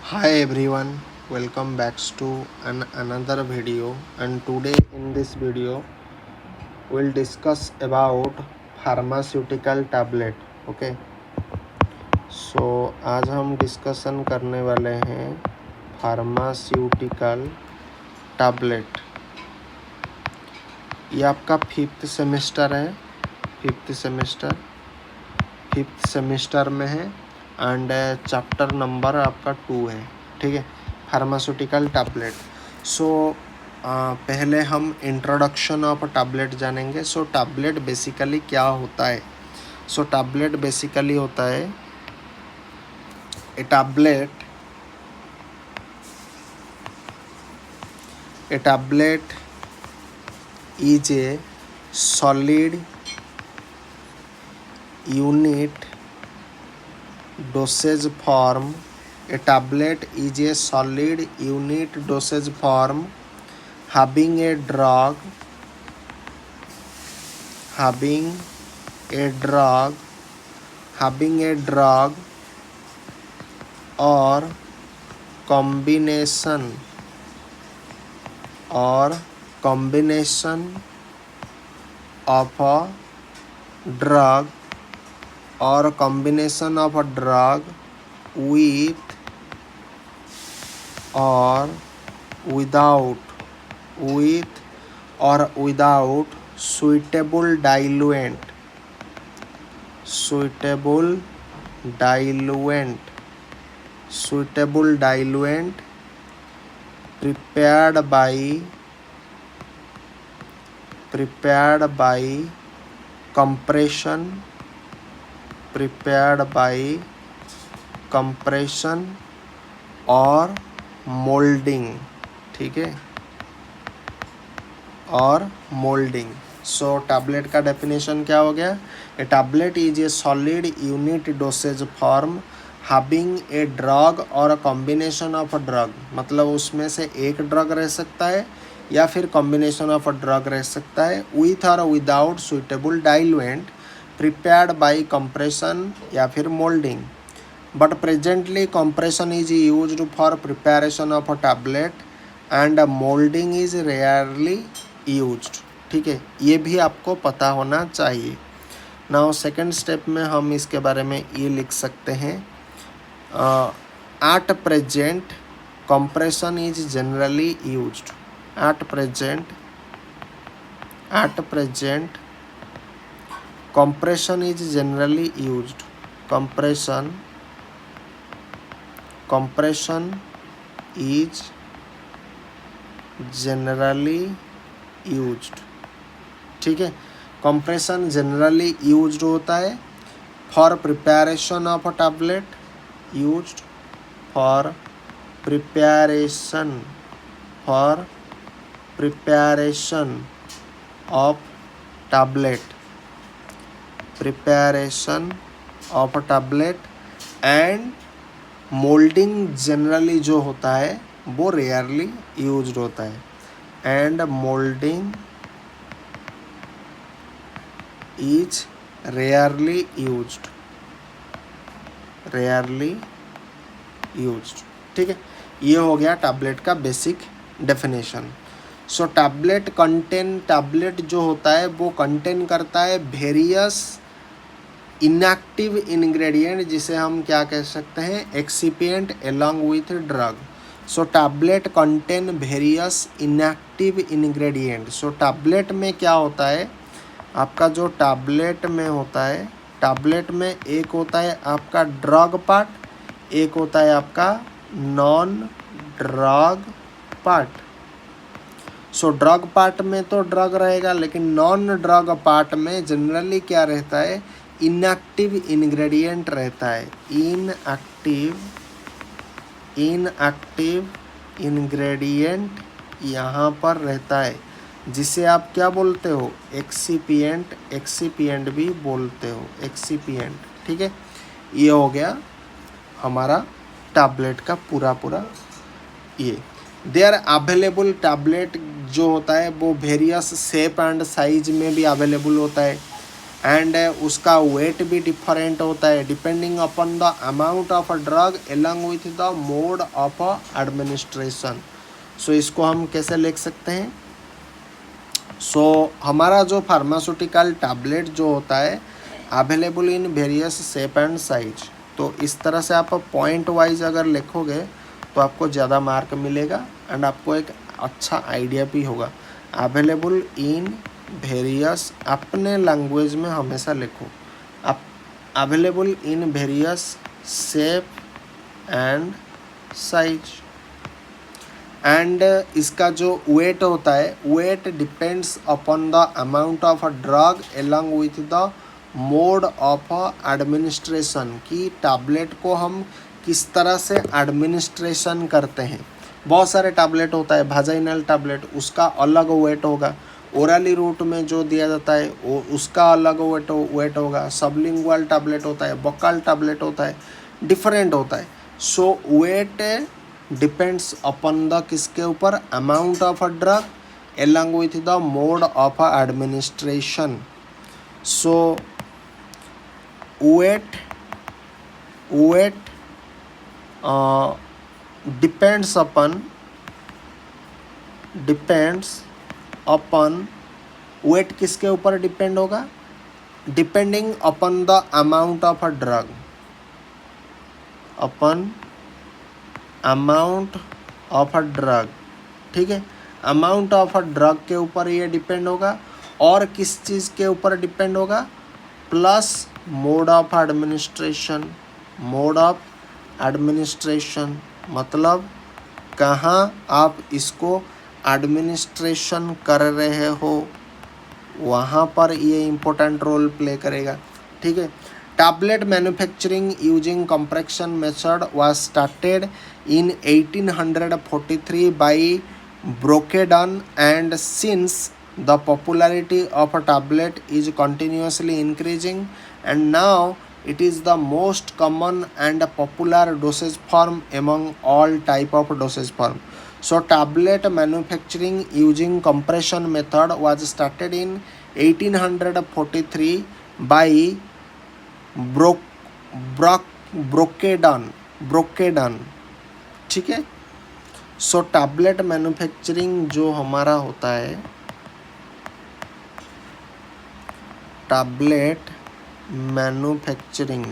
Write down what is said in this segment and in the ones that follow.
Hi everyone, welcome back to another video, and today in this video we'll discuss about pharmaceutical tablet. Okay, so आज हम discussion करने वाले हैं pharmaceutical tablet. ये आपका fifth semester में है एंड चैप्टर नंबर आपका 2 है। ठीक है, फार्मास्यूटिकल टैबलेट। सो पहले हम इंट्रोडक्शन ऑफ टैबलेट जानेंगे। सो टैबलेट बेसिकली क्या होता है? सो टैबलेट बेसिकली होता है a tablet is a solid unit dosage form. A tablet is a solid unit dosage form having a drug or combination of a drug or combination of a drug with or without suitable diluent prepared by compression और moulding. ठीक है, और moulding. So tablet का definition क्या हो गया? A tablet is a solid unit dosage form having a drug और combination of a drug, मतलब उसमें से एक ड्रग रह सकता है या फिर कॉम्बिनेशन ऑफ अ ड्रग रह सकता है, विथ और without suitable diluent prepared by compression या फिर molding. But presently compression is used for preparation of a tablet and molding is rarely used. ठीक है, ये भी आपको पता होना चाहिए। नाउ सेकेंड स्टेप में हम इसके बारे में ये लिख सकते हैं, at present compression is generally used. at present compression is generally used. Compression is generally used. ठीक है, compression generally used होता है for preparation of a tablet, used for preparation of tablet and moulding generally जो होता है वो rarely used होता है, and moulding is rarely used. ठीक है, ये हो गया टैबलेट का बेसिक डेफिनेशन। सो टैबलेट जो होता है वो कंटेन करता है वेरियस इनएक्टिव इंग्रेडिएंट, जिसे हम क्या कह सकते हैं, excipient along with drug. So tablet contain various inactive ingredient. So tablet में क्या होता है आपका, जो टैबलेट में होता है, टैबलेट में एक होता है आपका ड्रग पार्ट, एक होता है आपका non drug part. So drug part में तो ड्रग रहेगा, लेकिन नॉन ड्रग पार्ट में जनरली क्या रहता है, इनएक्टिव इंग्रेडिएंट रहता है। इनएक्टिव इंग्रेडिएंट यहाँ पर रहता है, जिसे आप क्या बोलते हो, एक्सिपिएंट भी बोलते हो, एक्सिपिएंट। ठीक है, ये हो गया हमारा टैबलेट का पूरा ये। देयर अवेलेबल टैबलेट जो होता है वो वेरियस शेप एंड साइज में भी अवेलेबल होता है, एंड उसका वेट भी डिफरेंट होता है depending upon the amount of a drug along with the mode of administration. So इसको हम कैसे लिख सकते हैं? सो हमारा जो फार्मास्यूटिकल टैबलेट जो होता है available in various shape and size, तो इस तरह से आप पॉइंट वाइज अगर लिखोगे तो आपको ज़्यादा मार्क मिलेगा एंड आपको एक अच्छा आइडिया भी होगा। अवेलेबल इन वेरियस अपने लैंग्वेज में हमेशा लिखो, आप available in various shape and size. And इसका जो वेट होता है, weight depends upon the amount of a drug along with the mode of administration, कि टैबलेट को हम किस तरह से एडमिनिस्ट्रेशन करते हैं। बहुत सारे टैबलेट होता है, वाजाइनल टैबलेट उसका अलग वेट होगा, ओरली रूट में जो दिया जाता है वो उसका अलग वेट होगा, सबलिंगुअल टैबलेट होता है, बकाल टैबलेट होता है, डिफरेंट होता है। So weight depends upon the किसके ऊपर, amount of a drug along with the mode of administration. So weight depends upon weight किसके ऊपर डिपेंड होगा, depending upon the amount of a drug, upon amount of a drug. ठीक है, amount of a drug के ऊपर ये depend होगा और किस चीज़ के ऊपर डिपेंड होगा, plus mode of administration. Mode of administration मतलब कहाँ आप इसको एडमिनिस्ट्रेशन कर रहे हो, वहाँ पर ये इम्पोर्टेंट रोल प्ले करेगा। ठीक है, tablet manufacturing using compression method was started in 1843 by Brocadan, and since the popularity of a tablet is continuously increasing and now it is the most common and popular dosage form among all type of dosage form. So tablet manufacturing using compression method was started in 1843 by Brocadan। ठीक है, सो tablet manufacturing जो हमारा होता है, tablet manufacturing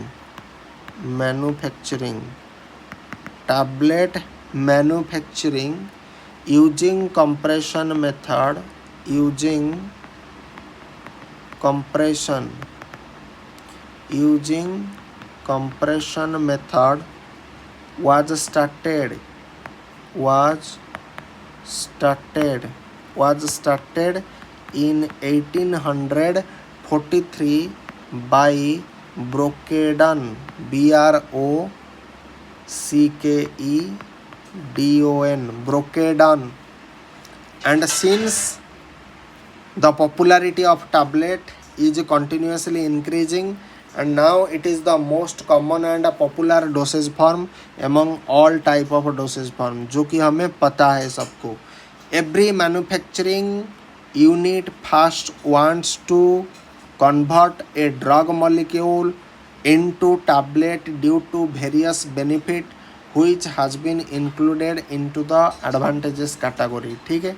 using compression method was started in 1843 by Brocadan, Brocadan, and since the popularity of tablet is continuously increasing and now it is the most common and popular dosage form among all type of dosage form, जो कि हमें पता है सबको। Every manufacturing unit first wants to convert a drug molecule into tablet due to various benefit which has been included into the advantages category। ठीक है,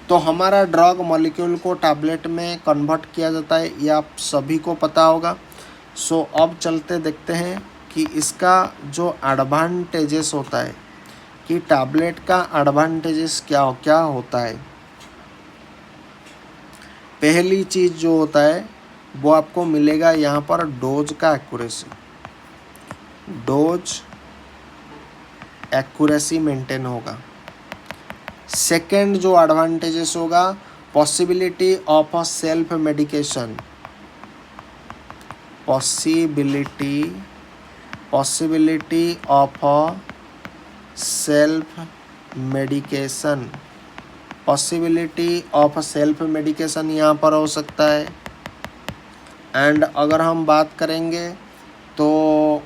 तो हमारा ड्रग मॉलिक्यूल को टैबलेट में कन्वर्ट किया जाता है, ये आप सभी को पता होगा। सो अब चलते देखते हैं कि इसका जो एडवांटेजेस होता है, कि टैबलेट का एडवांटेजेस क्या होता है। पहली चीज़ जो होता है वो आपको मिलेगा यहाँ पर डोज का एक्यूरेसी मेंटेन होगा। सेकेंड जो एडवांटेजेस होगा, possibility of a self medication, possibility of a self medication यहाँ पर हो सकता है। एंड अगर हम बात करेंगे तो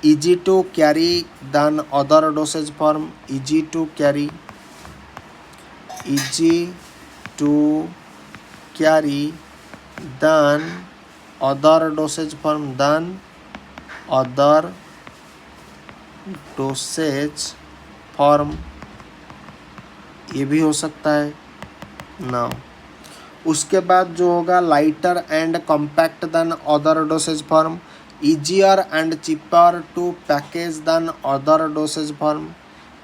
easy to carry than other dosage form, easy to carry than other dosage form than other dosage form, ये भी हो सकता है ना। उसके बाद जो होगा lighter and compact than other dosage form, easier and cheaper to package than other dosage form.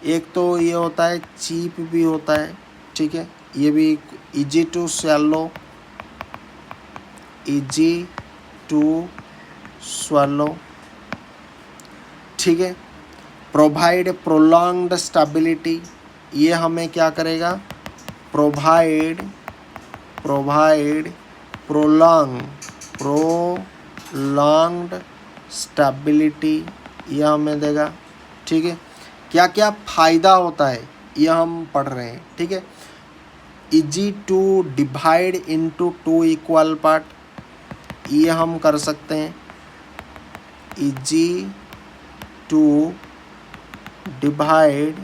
एक तो ये होता है चीप भी होता है, ठीक है, ये भी easy to swallow, easy to swallow, ठीक है। प्रोवाइड प्रोलॉन्ग्ड स्टेबिलिटी, ये हमें क्या करेगा, प्रोवाइड प्रोलॉन्ग्ड स्टेबिलिटी, ये हमें देगा, ठीक है। क्या क्या फ़ायदा होता है ये हम पढ़ रहे हैं, ठीक है। Easy to divide into 2 equal part, ये हम कर सकते हैं, easy to divide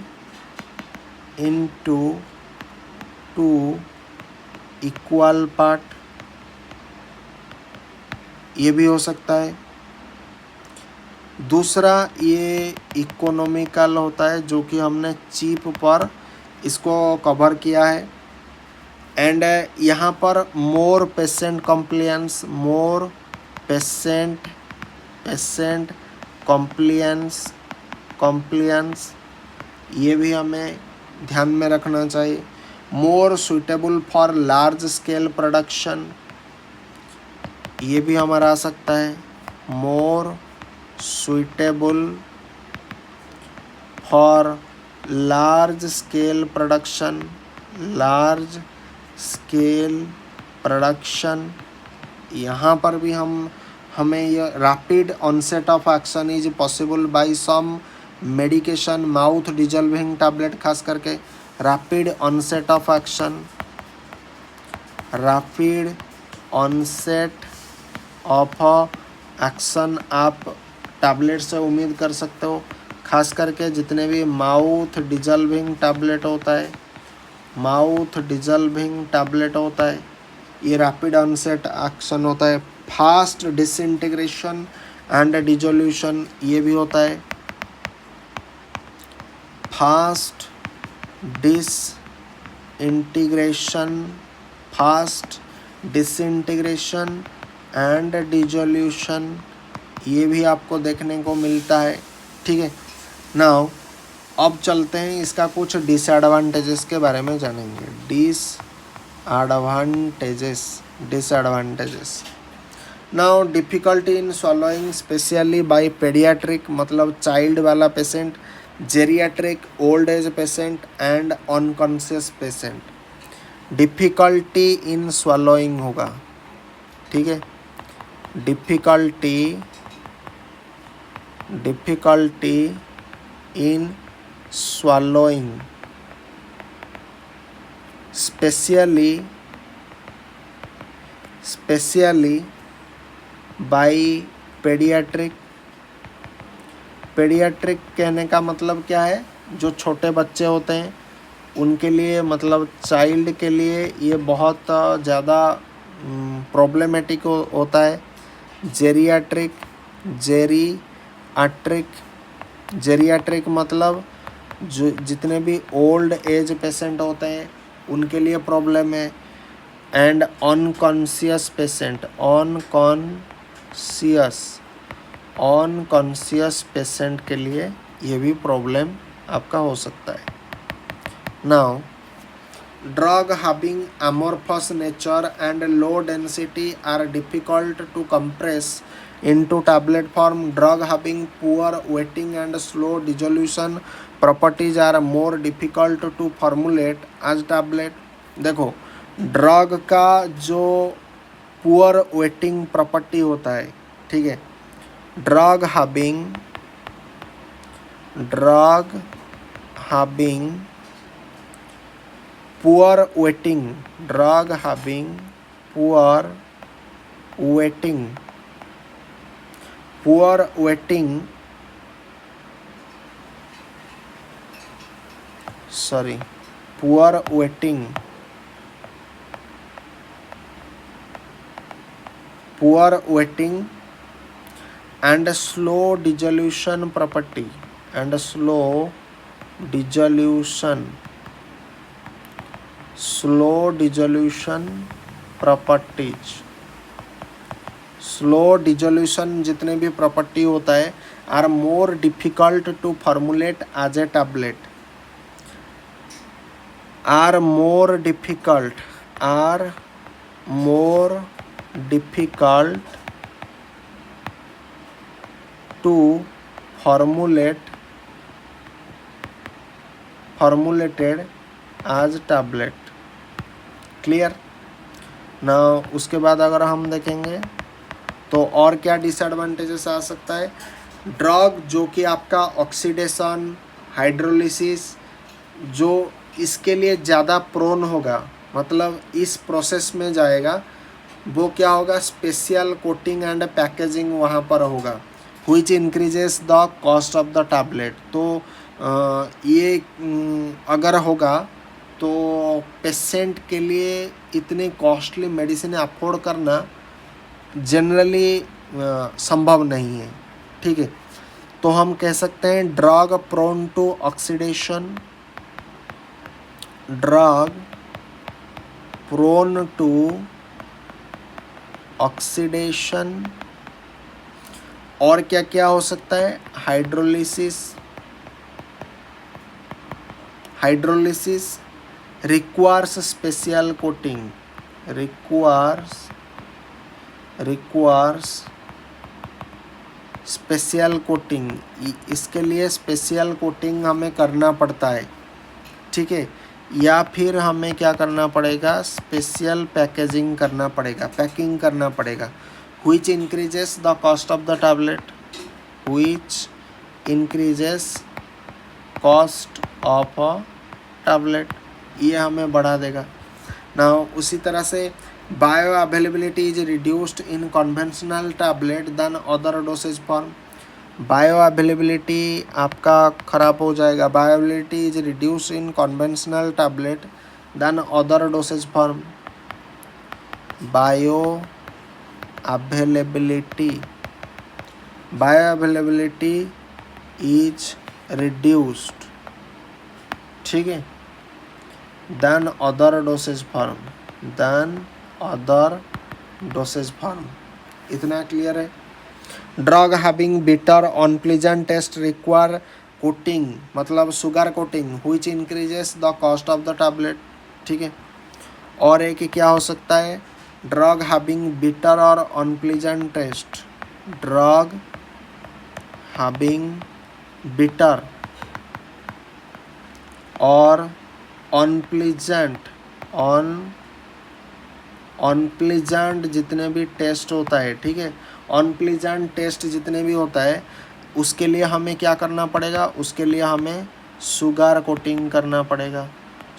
into 2 equal part, ये भी हो सकता है। दूसरा ये इकोनॉमिकल होता है, जो कि हमने चीप पर इसको कवर किया है। एंड यहाँ पर more patient compliance, more patient compliance, ये भी हमें ध्यान में रखना चाहिए। More suitable for large scale production, ये भी हमारा आ सकता है, more suitable for large scale production, यहाँ पर भी हमें ये rapid onset of action is possible by some medication, mouth dissolving tablet, खास करके rapid onset of action, rapid onset of action आप टैबलेट से उम्मीद कर सकते हो, खास करके जितने भी माउथ डिजॉल्विंग टैबलेट होता है, ये रैपिड ऑनसेट एक्शन होता है। फास्ट डिसइंटीग्रेशन एंड डिसोल्यूशन, ये भी होता है, फास्ट डिसइंटीग्रेशन एंड डिसोल्यूशन, ये भी आपको देखने को मिलता है, ठीक है। नाउ अब चलते हैं इसका कुछ डिसएडवांटेजेस के बारे में जानेंगे। Disadvantages now difficulty in swallowing specially by paediatric, मतलब चाइल्ड वाला patient, geriatric, old age patient and unconscious patient, difficulty in swallowing होगा, ठीक है। डिफ़िकल्टी इन swallowing specially by pediatric कहने का मतलब क्या है, जो छोटे बच्चे होते हैं उनके लिए, मतलब चाइल्ड के लिए ये बहुत ज़्यादा प्रॉब्लमेटिक होता है। जेरियाट्रिक मतलब जो जितने भी ओल्ड एज पेशेंट होते हैं उनके लिए प्रॉब्लम है। एंड अनकॉन्शियस पेशेंट के लिए ये भी प्रॉब्लम आपका हो सकता है। Now drug having amorphous nature and low density are difficult to compress into tablet form. Drug having poor wetting and slow dissolution properties are more difficult to formulate as tablet. देखो drug का जो poor wetting property होता है, ठीक है, drug having poor wetting, drug having poor wetting poor wetting and slow dissolution property and slow dissolution properties. Slow dissolution जितने भी property होता है are more difficult to formulate as a tablet, are more difficult to formulated as tablet. Clear ना। उसके बाद अगर हम देखेंगे तो और क्या डिसएडवांटेजेस आ सकता है। ड्रग जो कि आपका ऑक्सीडेशन हाइड्रोलिसिस जो इसके लिए ज़्यादा प्रोन होगा, मतलब इस प्रोसेस में जाएगा, वो क्या होगा, स्पेशल कोटिंग एंड पैकेजिंग वहाँ पर होगा, which increases the cost of the tablet. तो ये अगर होगा तो पेशेंट के लिए इतनी कॉस्टली मेडिसिन अफोर्ड करना जनरली संभव नहीं है। ठीक है, तो हम कह सकते हैं drug prone to oxidation, drug prone to oxidation. और क्या क्या हो सकता है, hydrolysis requires special coating, requires special coating, इसके लिए स्पेशल कोटिंग हमें करना पड़ता है। ठीक है, या फिर हमें क्या करना पड़ेगा, स्पेशल पैकेजिंग करना पड़ेगा, पैकिंग करना पड़ेगा। which increases the cost of the tablet, which increases cost of a tablet, ये हमें बढ़ा देगा ना। उसी तरह से bioavailability is reduced in conventional tablet than other dosage form. Bioavailability आपका ख़राब हो जाएगा, bioavailability is reduced in conventional tablet than other dosage form. Bioavailability is reduced, ठीक है, देन अदर डोसेज फॉर्म, इतना clear है। Drug having bitter unpleasant taste require coating, मतलब sugar coating, which increases the cost of the tablet. ठीक है, और एक क्या हो सकता है, ड्रग हैविंग बिटर और unpleasant taste, drug having bitter और अनप्लीजेंट जितने भी टेस्ट होता है, ठीक है, अनप्लीजेंट टेस्ट जितने भी होता है उसके लिए हमें क्या करना पड़ेगा, उसके लिए हमें शुगर कोटिंग करना पड़ेगा,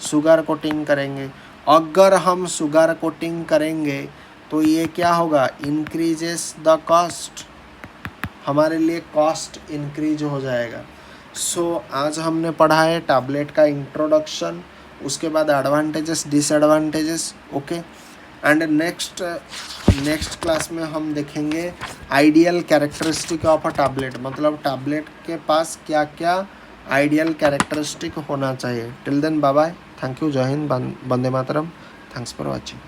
शुगर कोटिंग करेंगे। अगर हम शुगर कोटिंग करेंगे तो ये क्या होगा, इंक्रीजेस द कॉस्ट, हमारे लिए कॉस्ट इंक्रीज हो जाएगा। सो आज हमने पढ़ा है टैबलेट का इंट्रोडक्शन, उसके बाद advantages disadvantages, okay. And next class में हम देखेंगे ideal characteristic of a tablet, मतलब टैबलेट के पास क्या क्या आइडियल कैरेक्टरिस्टिक होना चाहिए। Till then bye bye, thank you, जय हिंद, वंदे मातरम, थैंक्स फॉर वॉचिंग।